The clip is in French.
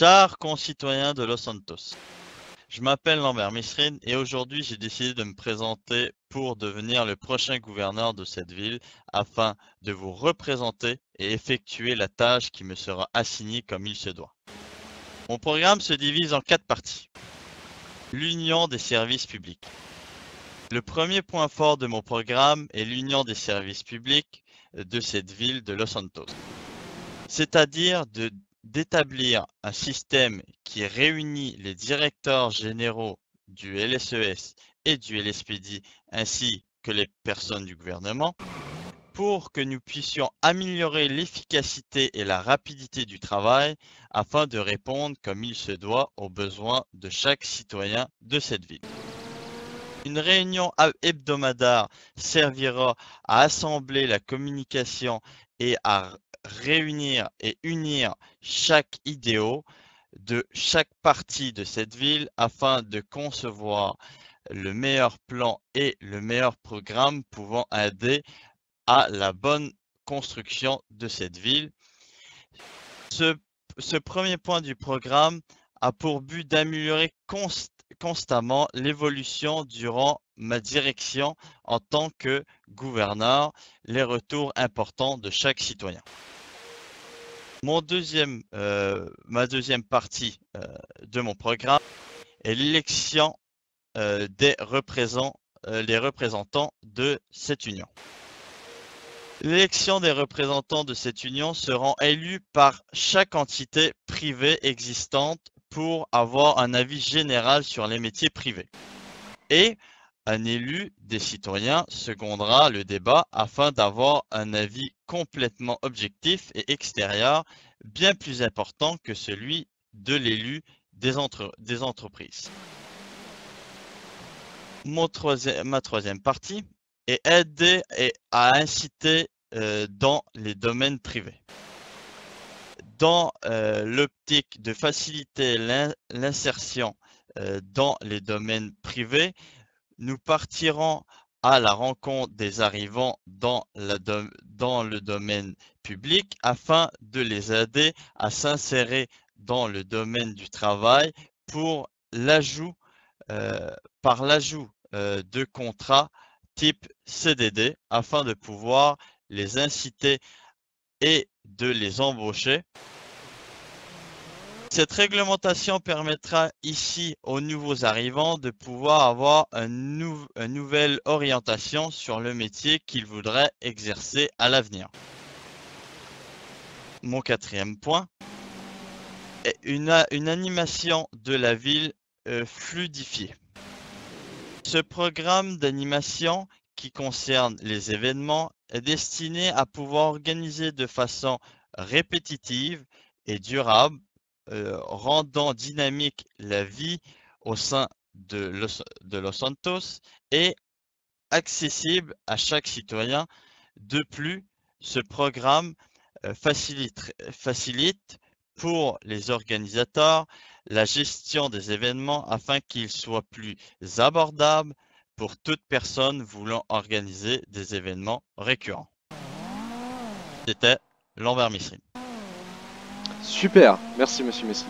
Chers concitoyens de Los Santos, je m'appelle Lambert Misrine et aujourd'hui j'ai décidé de me présenter pour devenir le prochain gouverneur de cette ville afin de vous représenter et effectuer la tâche qui me sera assignée comme il se doit. Mon programme se divise en 4 parties. L'union des services publics. Le premier point fort de mon programme est l'union des services publics de cette ville de Los Santos. C'est-à-dire d'établir un système qui réunit les directeurs généraux du LSES et du LSPD ainsi que les personnes du gouvernement pour que nous puissions améliorer l'efficacité et la rapidité du travail afin de répondre comme il se doit aux besoins de chaque citoyen de cette ville. Une réunion hebdomadaire servira à assembler la communication et à réunir et unir chaque idéal de chaque partie de cette ville afin de concevoir le meilleur plan et le meilleur programme pouvant aider à la bonne construction de cette ville. Ce premier point du programme a pour but d'améliorer constamment l'évolution durant ma direction en tant que gouverneur, les retours importants de chaque citoyen. Ma deuxième partie de mon programme est l'élection des représentants de cette union. L'élection des représentants de cette union seront élus par chaque entité privée existante pour avoir un avis général sur les métiers privés. Et un élu des citoyens secondera le débat afin d'avoir un avis complètement objectif et extérieur, bien plus important que celui de l'élu des entreprises. Ma troisième partie est aider et à inciter dans les domaines privés. Dans l'optique de faciliter l'insertion dans les domaines privés, nous partirons à la rencontre des arrivants dans le domaine public afin de les aider à s'insérer dans le domaine du travail par l'ajout de contrats type CDD afin de pouvoir les inciter et de les embaucher. Cette réglementation permettra ici aux nouveaux arrivants de pouvoir avoir une nouvelle orientation sur le métier qu'ils voudraient exercer à l'avenir. Mon quatrième point est une animation de la ville fluidifiée. Ce programme d'animation qui concerne les événements est destiné à pouvoir organiser de façon répétitive et durable, rendant dynamique la vie au sein de Los Santos et accessible à chaque citoyen. De plus, ce programme facilite pour les organisateurs la gestion des événements afin qu'ils soient plus abordables pour toute personne voulant organiser des événements récurrents. C'était Lambert Misrine. Super, merci Monsieur Messi.